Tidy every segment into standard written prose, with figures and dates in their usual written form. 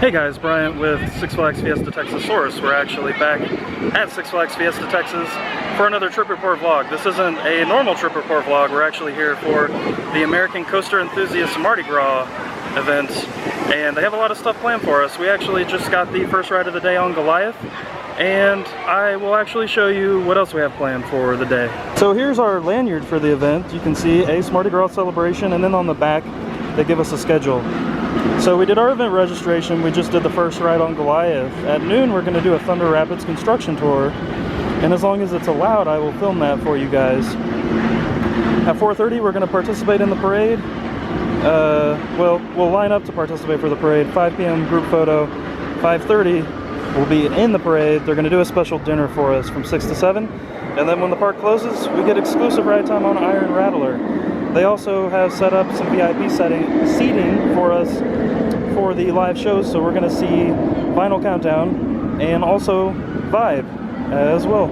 Hey guys, Bryant with Six Flags Fiesta Texas Source. We're actually back at Six Flags Fiesta Texas for another trip report vlog. This isn't a normal trip report vlog. We're actually here for the American Coaster Enthusiast Mardi Gras event, and they have a lot of stuff planned for us. We actually just got the first ride of the day on Goliath, and I will actually show you what else we have planned for the day. So here's our lanyard for the event. You can see ACE Mardi Gras celebration, and then on the back they give us a schedule. So we did our event registration. We just did the first ride on Goliath. At noon we're going to do a Thunder Rapids construction tour, and as long as it's allowed I will film that for you guys. At 4:30 we're going to participate in the parade. Well, we'll line up to participate for the parade. 5 p.m. group photo. 5:30 we'll be in the parade. They're going to do a special dinner for us from 6 to 7, and then when the park closes we get exclusive ride time on Iron Rattler. They also have set up some VIP seating for us for the live shows, so we're going to see Vinyl Countdown and also Vibe as well.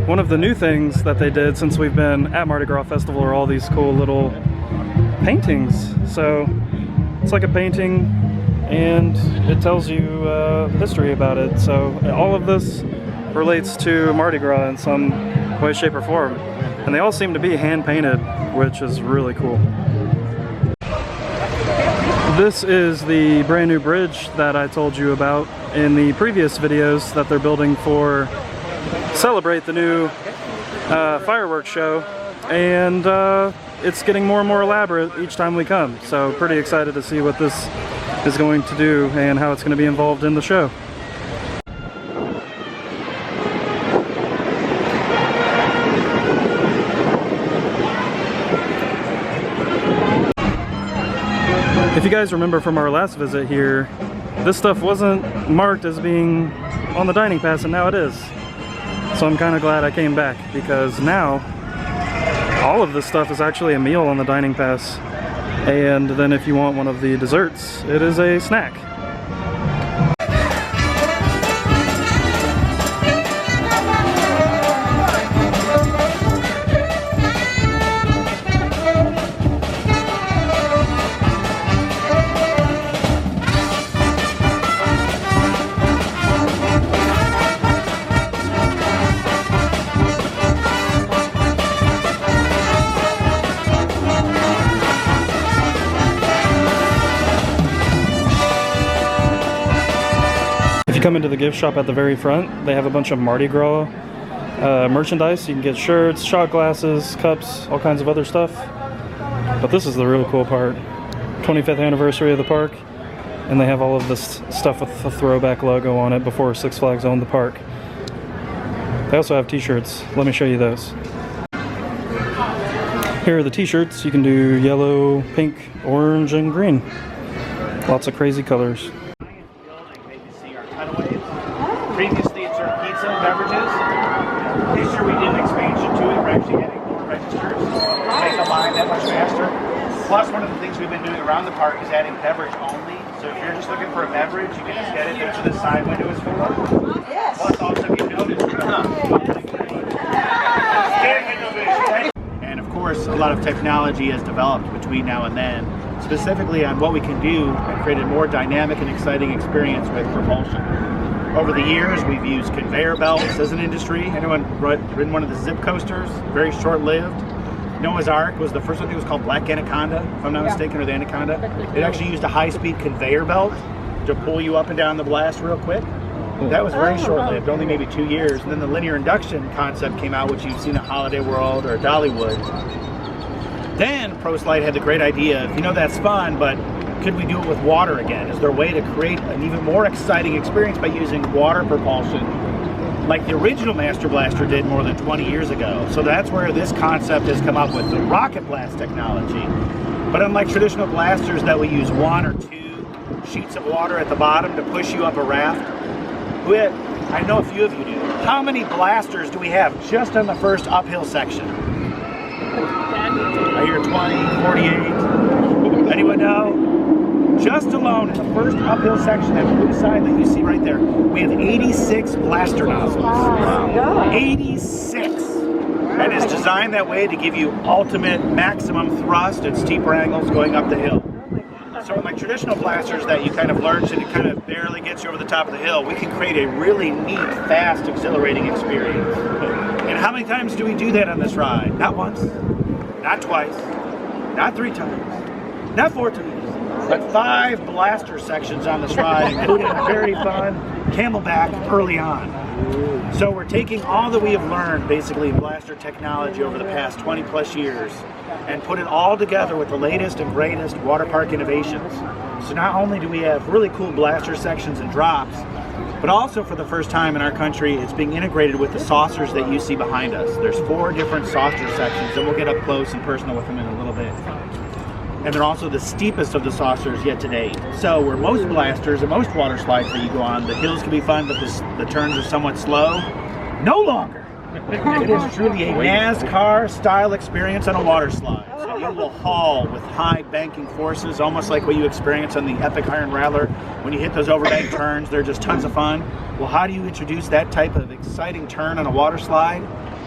One of the new things that they did since we've been at Mardi Gras Festival are all these cool little paintings. So it's like a painting and it tells you history about it. So all of this relates to Mardi Gras in some way, shape, or form. And they all seem to be hand painted, which is really cool. This is the brand new bridge that I told you about in the previous videos that they're building for celebrate the new fireworks show, and it's getting more and more elaborate each time we come. So pretty excited to see what this is going to do and how it's going to be involved in the show. If you guys remember from our last visit here, this stuff wasn't marked as being on the dining pass, and now it is. So I'm kind of glad I came back, because now all of this stuff is actually a meal on the dining pass, and then if you want one of the desserts, it is a snack. If you come into the gift shop at the very front, they have a bunch of Mardi Gras merchandise. You can get shirts, shot glasses, cups, all kinds of other stuff. But this is the real cool part. 25th anniversary of the park, and they have all of this stuff with the throwback logo on it before Six Flags owned the park. They also have t-shirts. Let me show you those. Here are the t-shirts. You can do yellow, pink, orange, and green. Lots of crazy colors. Previously it served pizza and beverages. This year we did an expansion to it. We're actually getting more registers. Make the line that much faster. Plus, one of the things we've been doing around the park is adding beverage only. So if you're just looking for a beverage, you can just get it. There's the side window is full. Yes. Plus, also if you notice, and of course, a lot of technology has developed between now and then, specifically on what we can do and create a more dynamic and exciting experience with propulsion. Over the years, we've used conveyor belts as an industry. Anyone ridden one of the zip coasters? Very short-lived. Noah's Ark was the first one. I think it was called Black Anaconda, if I'm not mistaken, or the Anaconda. It actually used a high-speed conveyor belt to pull you up and down the blast real quick. That was very short-lived, only maybe 2 years. And then the linear induction concept came out, which you've seen at Holiday World or Dollywood. Then ProSlide had the great idea, you know, that's fun, but could we do it with water again? Is there a way to create an even more exciting experience by using water propulsion, like the original Master Blaster did more than 20 years ago? So that's where this concept has come up with the rocket blast technology. But unlike traditional blasters that we use 1 or 2 sheets of water at the bottom to push you up a raft, I know a few of you do. How many blasters do we have just on the first uphill section? I hear 20, 48. Anyone know? Just alone in the first uphill section, that blue side that you see right there, we have 86 blaster nozzles. Wow. 86! And it's designed that way to give you ultimate maximum thrust at steeper angles going up the hill. So like traditional blasters that you kind of lurch and it kind of barely gets you over the top of the hill, we can create a really neat, fast, exhilarating experience. And how many times do we do that on this ride? Not once, not twice, not 3 times, not 4 times, but 5 blaster sections on this ride, including a very fun camelback early on. So we're taking all that we have learned basically in blaster technology over the past 20 plus years and put it all together with the latest and greatest water park innovations. So not only do we have really cool blaster sections and drops, but also for the first time in our country, it's being integrated with the saucers that you see behind us. There's 4 different saucer sections, and we'll get up close and personal with them in a little bit. And they're also the steepest of the saucers yet to date. So where most blasters and most water slides that you go on, the hills can be fun, but the turns are somewhat slow. No longer. It is truly a NASCAR style experience on a water slide. So you will haul with high banking forces, almost like what you experience on the Epic Iron Rattler. When you hit those overbank turns, they're just tons of fun. Well, how do you introduce that type of exciting turn on a water slide?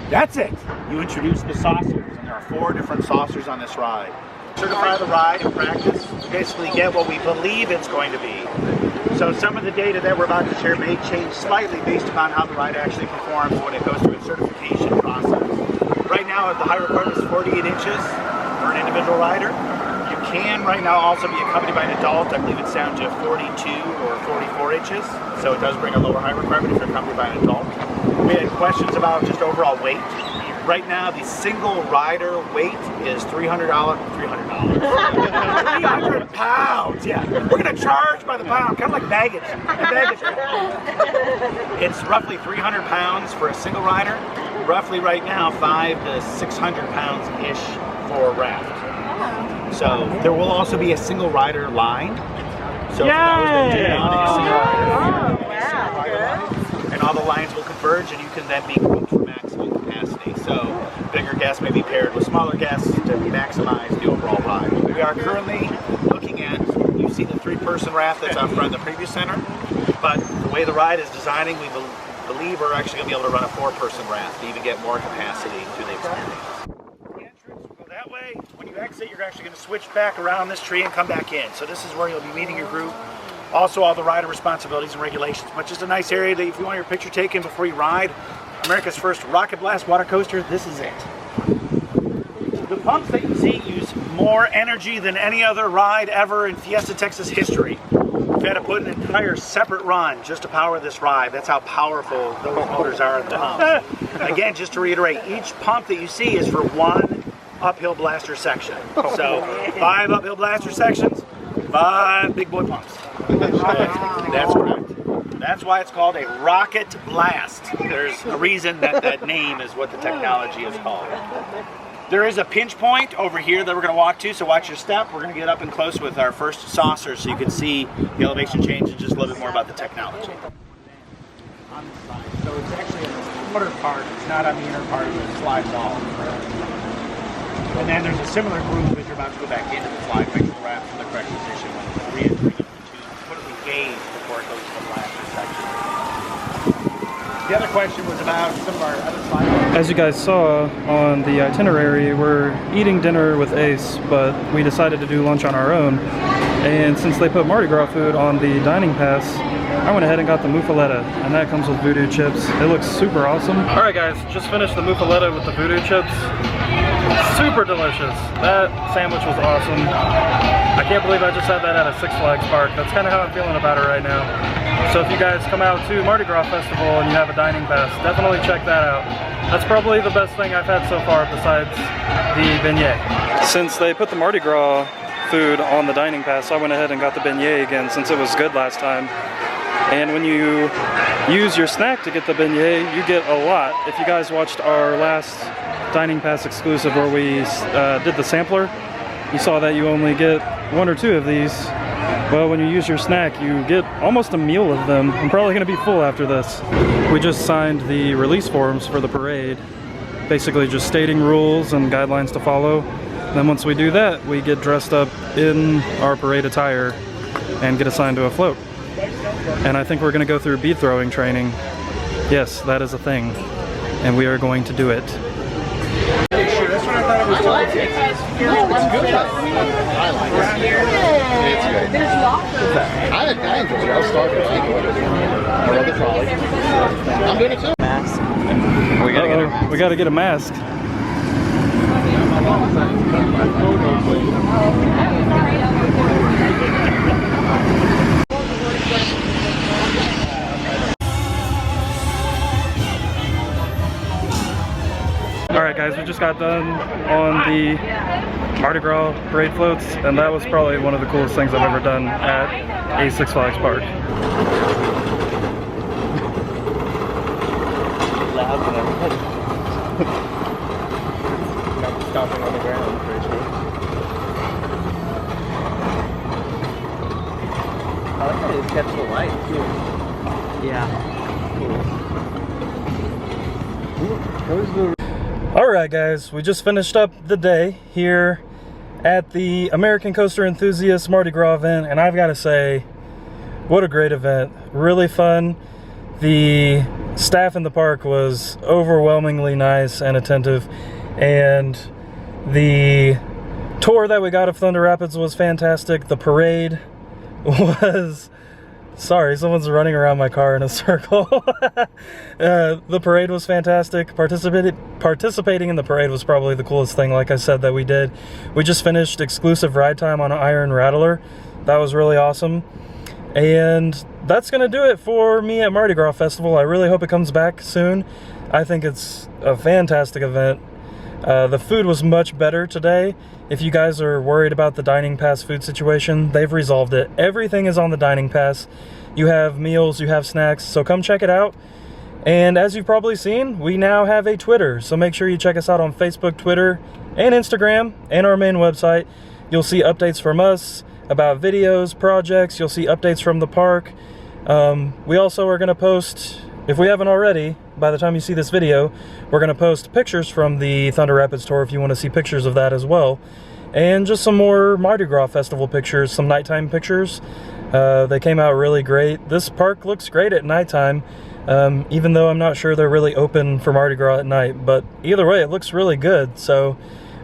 That's it. You introduce the saucers, and there are 4 different saucers on this ride. Certify the ride and practice, basically get what we believe it's going to be. So some of the data that we're about to share may change slightly based upon how the ride actually performs when it goes through its certification process. Right now, the high requirement is 48 inches for an individual rider. You can right now also be accompanied by an adult. I believe it's down to 42 or 44 inches. So it does bring a lower height requirement if you're accompanied by an adult. We had questions about just overall weight. Right now, the single rider weight is $300. 300 pounds. Yeah, we're gonna charge by the pound, kind of like baggage. It's roughly 300 pounds for a single rider. Roughly right now, 500 to 600 pounds ish for a raft. So there will also be a single rider line. So for those that do not have a single rider, and all the lines will converge, and you can then be grouped for maximum capacity. So bigger guests may be paired with smaller guests to maximize the overall ride. We are currently looking at, you see the 3-person raft that's out front of the previous center, but the way the ride is designing, we believe we're actually going to be able to run a 4-person raft to even get more capacity to the experience. The entrance will go that way. When you exit, you're actually going to switch back around this tree and come back in. So this is where you'll be meeting your group. Also all the rider responsibilities and regulations, but just a nice area that if you want your picture taken before you ride, America's first rocket blast water coaster, this is it. The pumps that you see use more energy than any other ride ever in Fiesta, Texas history. We've had to put an entire separate run just to power this ride. That's how powerful those motors are at the pump. Again, just to reiterate, each pump that you see is for 1 uphill blaster section. So 5 uphill blaster sections, 5 big boy pumps. That's correct. That's why it's called a rocket blast. There's a reason that name is what the technology is called. There is a pinch point over here that we're going to walk to, so watch your step. We're going to get up and close with our first saucer so you can see the elevation change and just a little bit more about the technology. On the side. So it's actually on the outer part, it's not on the inner part of the slide wall. And then there's a similar groove as you're about to go back into the slide. Make sure the wrap's in the correct position when it's re-entering into the tube. Put it in gauge before it goes to the blaster section. The other question was about some of our other slides. As you guys saw on the itinerary, we're eating dinner with ACE, but we decided to do lunch on our own. And since they put Mardi Gras food on the dining pass, I went ahead and got the muffaletta, and that comes with voodoo chips. It looks super awesome. All right guys, just finished the muffaletta with the voodoo chips. Super delicious. That sandwich was awesome. I can't believe I just had that at a Six Flags park. That's kind of how I'm feeling about it right now. So if you guys come out to Mardi Gras Festival and you have a dining pass, definitely check that out. That's probably the best thing I've had so far besides the beignet. Since they put the Mardi Gras food on the dining pass, I went ahead and got the beignet again since it was good last time. And when you use your snack to get the beignet, you get a lot. If you guys watched our last dining pass exclusive where we did the sampler, you saw that you only get 1 or 2 of these. Well, when you use your snack, you get almost a meal of them. I'm probably gonna be full after this. We just signed the release forms for the parade, basically just stating rules and guidelines to follow. And then once we do that, we get dressed up in our parade attire and get assigned to a float. And I think we're gonna go through bead throwing training. Yes, that is a thing, and we are going to do it. That's what I thought it was. It's great. I enjoyed it. I was starving. I enjoyed it. I rode the trolley. I'm doing it too. Mask. We gotta get our mask. We gotta get a mask. Alright guys, we just got done on the Mardi Gras parade floats, and that was probably one of the coolest things I've ever done at a Six Flags park. Stopping on the ground, pretty sure. I like how they catch the light too. Yeah. Cool. Alright guys, we just finished up the day here at the American Coaster Enthusiast Mardi Gras event, and I've got to say, what a great event. Really fun. The staff in the park was overwhelmingly nice and attentive, and the tour that we got of Thunder Rapids was fantastic. The parade was... Sorry, someone's running around my car in a circle. The parade was fantastic. Participating in the parade was probably the coolest thing, like I said, that we did. We just finished exclusive ride time on Iron Rattler. That was really awesome. And that's going to do it for me at Mardi Gras Festival. I really hope it comes back soon. I think it's a fantastic event. The food was much better today. If you guys are worried about the dining pass food situation, they've resolved it. Everything is on the dining pass. You have meals, you have snacks, so come check it out. And as you've probably seen, we now have a Twitter, so make sure you check us out on Facebook, Twitter, and Instagram, and our main website. You'll see updates from us about videos, projects. You'll see updates from the park. We also are going to post, if we haven't already, by the time you see this video, we're going to post pictures from the Thunder Rapids tour if you want to see pictures of that as well. And just some more Mardi Gras Festival pictures, some nighttime pictures. They came out really great. This park looks great at nighttime, even though I'm not sure they're really open for Mardi Gras at night. But either way, it looks really good. So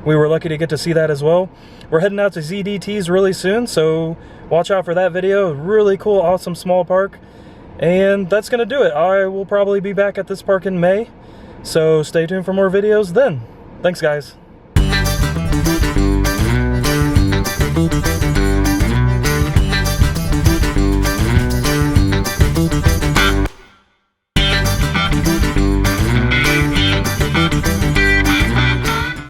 we were lucky to get to see that as well. We're heading out to ZDT's really soon, so watch out for that video. Really cool, awesome small park. And that's going to do it. I will probably be back at this park in May, so stay tuned for more videos then. Thanks, guys.